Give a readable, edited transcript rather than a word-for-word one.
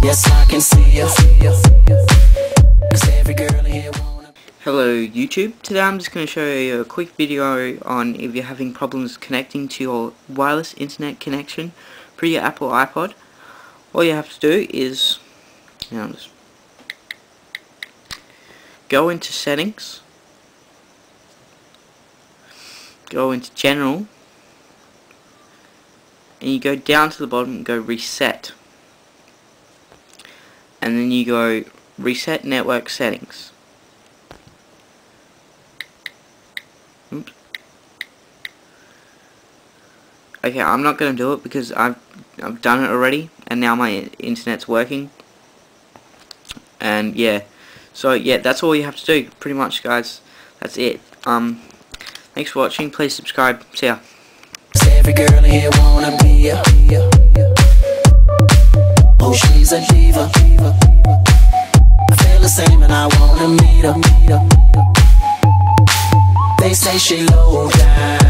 Yes, I can see you. 'Cause every girl here wanna. Hello YouTube, today I'm just going to show you a quick video on if you're having problems connecting to your wireless internet connection for your Apple iPod. All you have to do is just go into settings, go into general, and you go down to the bottom and go reset, and then you go reset network settings. Oops. Okay, I'm not going to do it because I've done it already and now my internet's working. And yeah, so yeah, that's all you have to do pretty much, guys. That's it. Thanks for watching. Please subscribe. See ya. Every girl here wanna be ya. Oh, she's a diva. I feel the same and I wanna meet her. They say she low down.